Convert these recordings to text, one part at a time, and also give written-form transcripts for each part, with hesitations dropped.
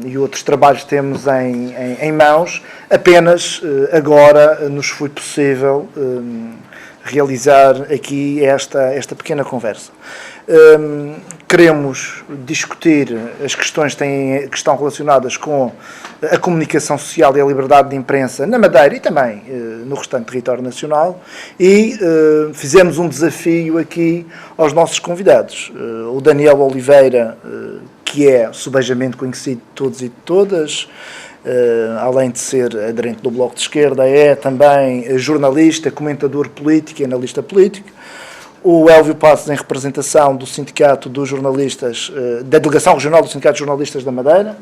e outros trabalhos que temos em mãos, apenas agora nos foi possível realizar aqui esta pequena conversa. Queremos discutir as questões que estão relacionadas com a comunicação social e a liberdade de imprensa na Madeira e também no restante território nacional, e fizemos um desafio aqui aos nossos convidados. O Daniel Oliveira, que é subejamente conhecido de todos e de todas, além de ser aderente do Bloco de Esquerda, é também jornalista, comentador político e analista político. O Elvio Passos, em representação do Sindicato dos Jornalistas, da Delegação Regional do Sindicato de Jornalistas da Madeira.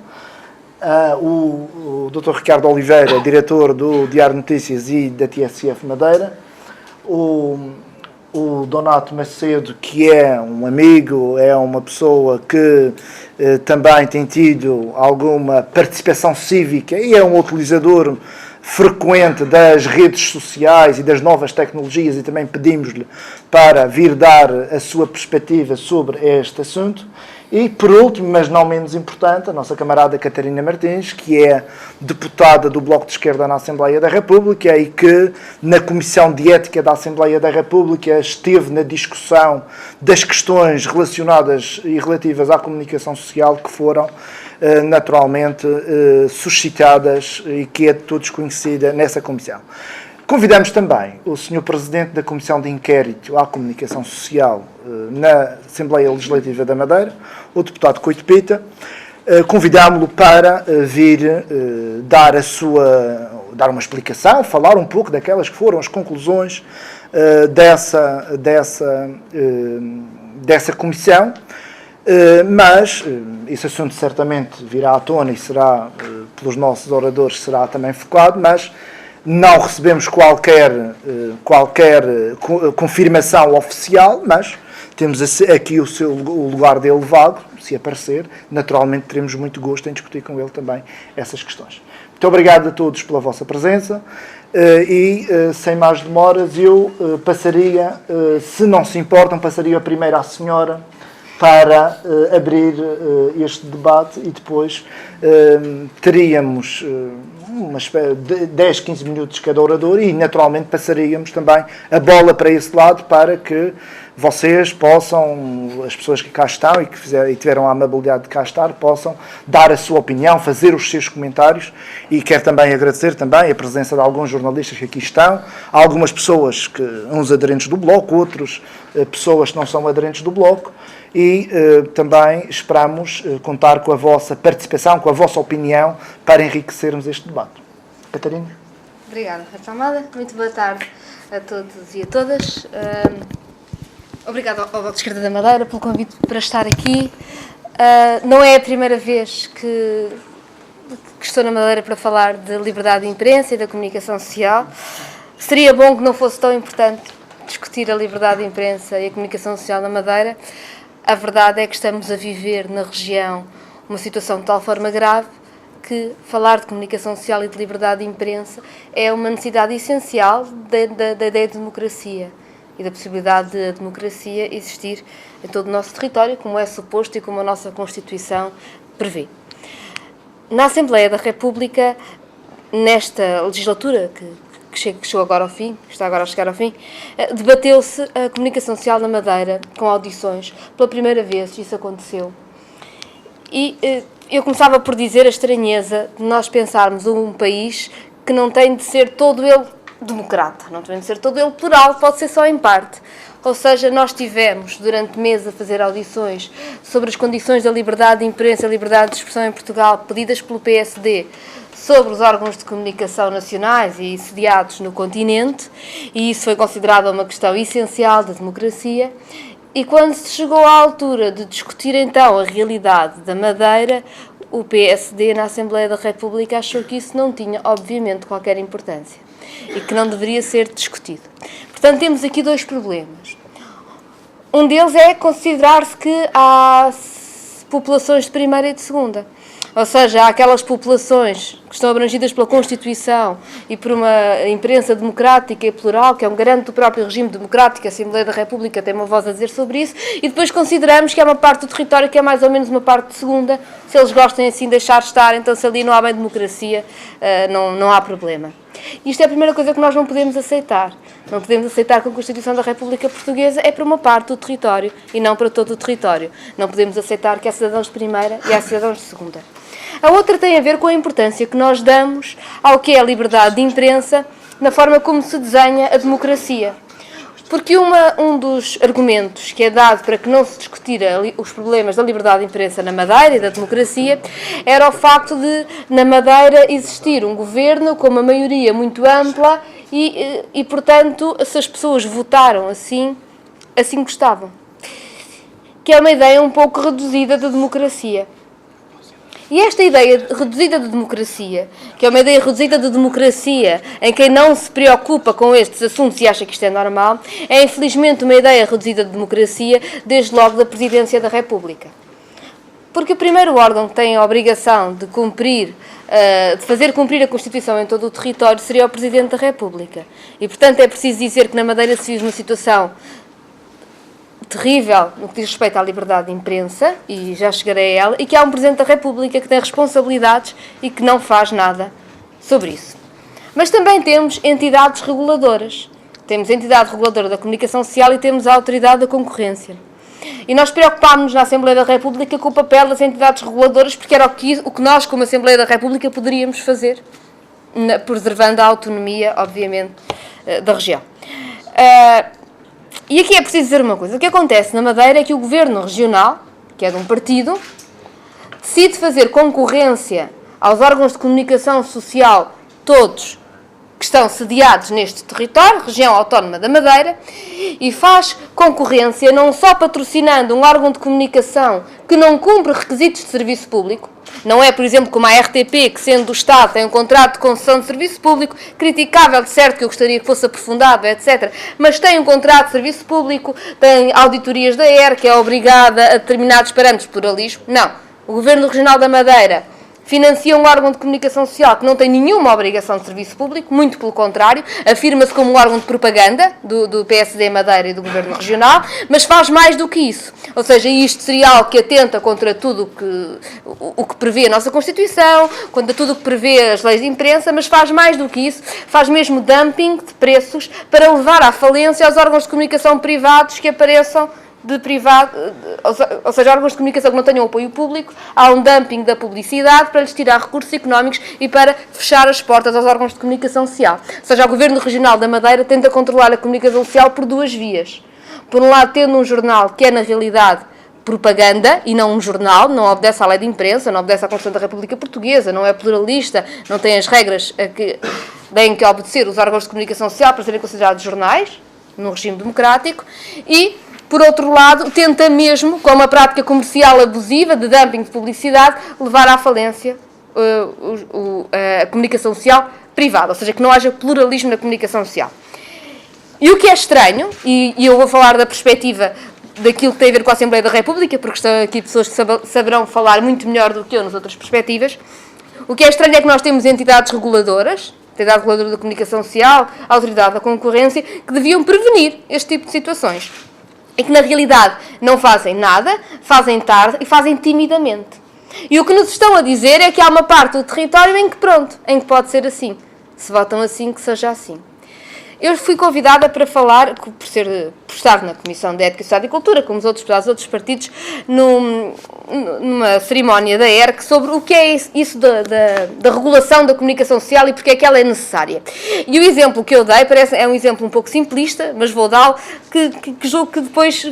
O Dr. Ricardo Oliveira, diretor do Diário Notícias e da TSF Madeira. O Donato Macedo, que é um amigo, é uma pessoa que também tem tido alguma participação cívica e é um utilizador frequente das redes sociais e das novas tecnologias, e também pedimos-lhe para vir dar a sua perspectiva sobre este assunto. E, por último, mas não menos importante, a nossa camarada Catarina Martins, que é deputada do Bloco de Esquerda na Assembleia da República e que, na Comissão de Ética da Assembleia da República, esteve na discussão das questões relacionadas e relativas à comunicação social que foram naturalmente suscitadas e que é de todos conhecida nessa comissão. Convidamos também o Sr. Presidente da Comissão de Inquérito à Comunicação Social na Assembleia Legislativa da Madeira, o deputado Coito Pita. Convidámo-lo para vir dar uma explicação, falar um pouco daquelas que foram as conclusões dessa comissão. Mas esse assunto certamente virá à tona e será, pelos nossos oradores, será também focado, mas não recebemos qualquer confirmação oficial, mas temos aqui o lugar dele vago, se aparecer, naturalmente teremos muito gosto em discutir com ele também essas questões. Muito obrigado a todos pela vossa presença e, sem mais demoras, eu passaria, se não se importam, passaria primeiro à senhora para abrir este debate e depois teríamos umas 10, 15 minutos cada orador e naturalmente passaríamos também a bola para esse lado para que vocês possam, as pessoas que cá estão e que tiveram a amabilidade de cá estar, possam dar a sua opinião, fazer os seus comentários, e quero também agradecer também a presença de alguns jornalistas que aqui estão, algumas pessoas, uns aderentes do Bloco, outros pessoas que não são aderentes do Bloco, e também esperamos contar com a vossa participação, com a vossa opinião para enriquecermos este debate. Catarina? Obrigada, Rafa Amada. Muito boa tarde a todos e a todas. Obrigada ao Bloco de Esquerda da Madeira pelo convite para estar aqui. Não é a primeira vez que estou na Madeira para falar de liberdade de imprensa e da comunicação social. Seria bom que não fosse tão importante discutir a liberdade de imprensa e a comunicação social na Madeira. A verdade é que estamos a viver na região uma situação de tal forma grave que falar de comunicação social e de liberdade de imprensa é uma necessidade essencial da ideia de democracia e da possibilidade de a democracia existir em todo o nosso território, como é suposto e como a nossa Constituição prevê. Na Assembleia da República, nesta legislatura que chegou agora ao fim, que está agora a chegar ao fim, debateu-se a comunicação social na Madeira com audições. Pela primeira vez isso aconteceu. E eu começava por dizer a estranheza de nós pensarmos um país que não tem de ser todo ele democrata, não tem de ser todo ele plural, pode ser só em parte. Ou seja, nós tivemos durante meses a fazer audições sobre as condições da liberdade de imprensa e liberdade de expressão em Portugal, pedidas pelo PSD, sobre os órgãos de comunicação nacionais e sediados no continente, e isso foi considerado uma questão essencial da democracia. E quando se chegou à altura de discutir então a realidade da Madeira, o PSD na Assembleia da República achou que isso não tinha, obviamente, qualquer importância e que não deveria ser discutido. Portanto, temos aqui dois problemas. Um deles é considerar-se que há populações de primeira e de segunda. Ou seja, há aquelas populações que estão abrangidas pela Constituição e por uma imprensa democrática e plural, que é um garante do próprio regime democrático, a Assembleia da República tem uma voz a dizer sobre isso, e depois consideramos que há uma parte do território que é mais ou menos uma parte de segunda, se eles gostam assim de deixar estar, então se ali não há bem democracia, não há problema. Isto é a primeira coisa que nós não podemos aceitar. Não podemos aceitar que a Constituição da República Portuguesa é para uma parte do território e não para todo o território. Não podemos aceitar que há cidadãos de primeira e há cidadãos de segunda. A outra tem a ver com a importância que nós damos ao que é a liberdade de imprensa na forma como se desenha a democracia. Porque um dos argumentos que é dado para que não se discutir os problemas da liberdade de imprensa na Madeira e da democracia era o facto de, na Madeira, existir um governo com uma maioria muito ampla e portanto, se as pessoas votaram assim gostavam. Que é uma ideia um pouco reduzida da democracia. E esta ideia reduzida de democracia, que é uma ideia reduzida de democracia em quem não se preocupa com estes assuntos e acha que isto é normal, é infelizmente uma ideia reduzida de democracia desde logo da Presidência da República. Porque o primeiro órgão que tem a obrigação de fazer cumprir a Constituição em todo o território seria o Presidente da República. E, portanto, é preciso dizer que na Madeira se vive uma situação terrível no que diz respeito à liberdade de imprensa, e já chegarei a ela, e que há um Presidente da República que tem responsabilidades e que não faz nada sobre isso. Mas também temos entidades reguladoras. Temos a entidade reguladora da comunicação social e temos a autoridade da concorrência. E nós preocupámos-nos na Assembleia da República com o papel das entidades reguladoras, porque era o que nós, como Assembleia da República, poderíamos fazer, preservando a autonomia, obviamente, da região. E aqui é preciso dizer uma coisa. O que acontece na Madeira é que o governo regional, que é de um partido, decide fazer concorrência aos órgãos de comunicação social, todos que estão sediados neste território, região autónoma da Madeira, e faz concorrência não só patrocinando um órgão de comunicação que não cumpre requisitos de serviço público, não é, por exemplo, como a RTP, que sendo do Estado tem um contrato de concessão de serviço público, criticável, de certo, que eu gostaria que fosse aprofundado, etc., mas tem um contrato de serviço público, tem auditorias da ERC, que é obrigada a determinados parâmetros de pluralismo. Não. O Governo Regional da Madeira financia um órgão de comunicação social que não tem nenhuma obrigação de serviço público, muito pelo contrário, afirma-se como um órgão de propaganda do PSD Madeira e do Governo Regional, mas faz mais do que isso. Ou seja, isto seria algo que atenta contra tudo o que prevê a nossa Constituição, contra tudo o que prevê as leis de imprensa, mas faz mais do que isso, faz mesmo dumping de preços para levar à falência aos órgãos de comunicação privados que apareçam de privado, ou seja, órgãos de comunicação que não tenham apoio público, há um dumping da publicidade para lhes tirar recursos económicos e para fechar as portas aos órgãos de comunicação social. Ou seja, o Governo Regional da Madeira tenta controlar a comunicação social por duas vias. Por um lado, tendo um jornal que é, na realidade, propaganda e não um jornal, não obedece à lei de imprensa, não obedece à Constituição da República Portuguesa, não é pluralista, não tem as regras que têm que obedecer os órgãos de comunicação social para serem considerados jornais, num regime democrático, e por outro lado, tenta mesmo, com uma prática comercial abusiva, de dumping de publicidade, levar à falência a comunicação social privada, ou seja, que não haja pluralismo na comunicação social. E o que é estranho, e eu vou falar da perspectiva daquilo que tem a ver com a Assembleia da República, porque estão aqui pessoas que saberão falar muito melhor do que eu nas outras perspectivas, o que é estranho é que nós temos entidades reguladoras, a Entidade Reguladora da Comunicação Social, a Autoridade da Concorrência, que deviam prevenir este tipo de situações. E que, na realidade, não fazem nada, fazem tarde e fazem timidamente. E o que nos estão a dizer é que há uma parte do território em que pode ser assim. Se votam assim, que seja assim. Eu fui convidada para falar, por estar na Comissão de Ética, Sociedade e Cultura, como os outros partidos, numa cerimónia da ERC, sobre o que é isso da regulação da comunicação social e porque é que ela é necessária. E o exemplo que eu dei é um exemplo um pouco simplista, mas vou dá-lo, que julgo que depois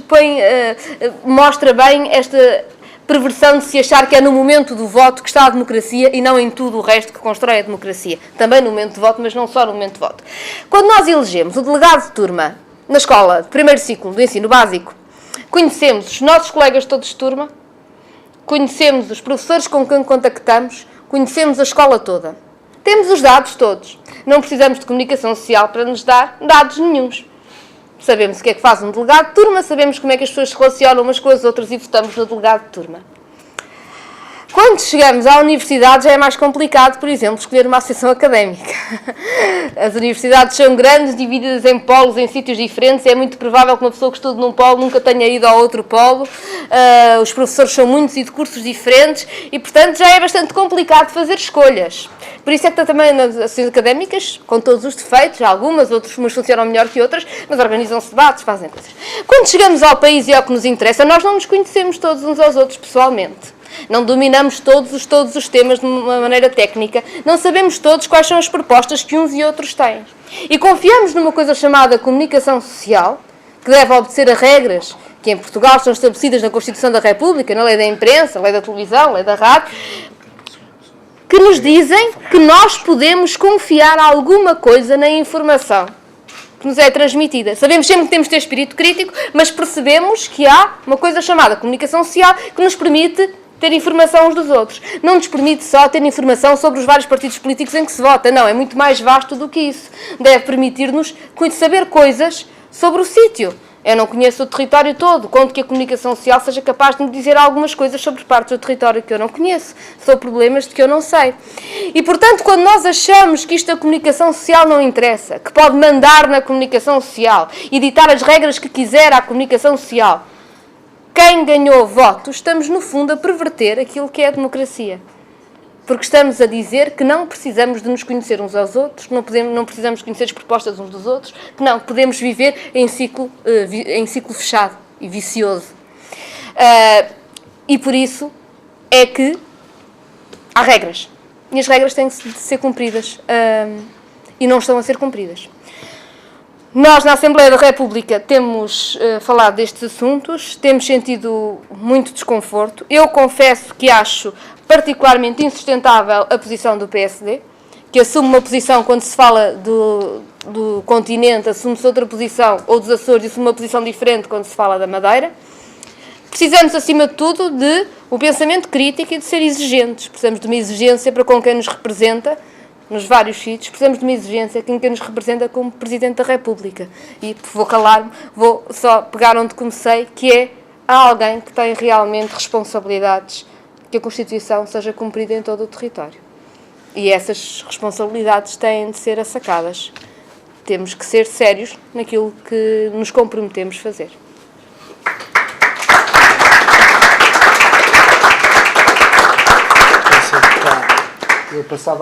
mostra bem esta perversão de se achar que é no momento do voto que está a democracia e não em tudo o resto que constrói a democracia. Também no momento de voto, mas não só no momento de voto. Quando nós elegemos o delegado de turma na escola de primeiro ciclo do ensino básico, conhecemos os nossos colegas todos de turma, conhecemos os professores com quem contactamos, conhecemos a escola toda. Temos os dados todos. Não precisamos de comunicação social para nos dar dados nenhuns. Sabemos o que é que faz um delegado de turma, sabemos como é que as pessoas se relacionam umas com as outras e votamos no delegado de turma. Quando chegamos à universidade já é mais complicado, por exemplo, escolher uma associação académica. As universidades são grandes, divididas em polos, em sítios diferentes, é muito provável que uma pessoa que estude num polo nunca tenha ido ao outro polo, os professores são muitos e de cursos diferentes, e portanto já é bastante complicado fazer escolhas. Por isso é que também nas associações académicas, com todos os defeitos, algumas, umas funcionam melhor que outras, mas organizam-se debates, fazem coisas. Quando chegamos ao país e ao que nos interessa, nós não nos conhecemos todos uns aos outros pessoalmente. Não dominamos todos os temas de uma maneira técnica, não sabemos todos quais são as propostas que uns e outros têm. E confiamos numa coisa chamada comunicação social, que deve obedecer a regras que em Portugal são estabelecidas na Constituição da República, na lei da imprensa, lei da televisão, lei da rádio, que nos dizem que nós podemos confiar alguma coisa na informação que nos é transmitida. Sabemos sempre que temos de ter espírito crítico, mas percebemos que há uma coisa chamada comunicação social que nos permite ter informação uns dos outros. Não nos permite só ter informação sobre os vários partidos políticos em que se vota. Não, é muito mais vasto do que isso. Deve permitir-nos saber coisas sobre o sítio. Eu não conheço o território todo. Conto que a comunicação social seja capaz de me dizer algumas coisas sobre partes do território que eu não conheço, sobre problemas de que eu não sei. E, portanto, quando nós achamos que isto da comunicação social não interessa, que pode mandar na comunicação social e ditar as regras que quiser à comunicação social, quem ganhou votos, estamos, no fundo, a perverter aquilo que é a democracia. Porque estamos a dizer que não precisamos de nos conhecer uns aos outros, que não precisamos conhecer as propostas uns dos outros, que não, podemos viver em ciclo fechado e vicioso. E por isso é que há regras. E as regras têm de ser cumpridas. E não estão a ser cumpridas. Nós, na Assembleia da República, temos falado destes assuntos, temos sentido muito desconforto. Eu confesso que acho particularmente insustentável a posição do PSD, que assume uma posição quando se fala do continente, assume-se outra posição, ou dos Açores, assume uma posição diferente quando se fala da Madeira. Precisamos, acima de tudo, de um pensamento crítico e de ser exigentes. Precisamos de uma exigência para com quem nos representa, nos vários sítios. Precisamos de uma exigência com quem nos representa como Presidente da República. E vou calar-me, vou só pegar onde comecei, que é há alguém que tem realmente responsabilidades que a Constituição seja cumprida em todo o território. E essas responsabilidades têm de ser assacadas. Temos que ser sérios naquilo que nos comprometemos a fazer. Eu passava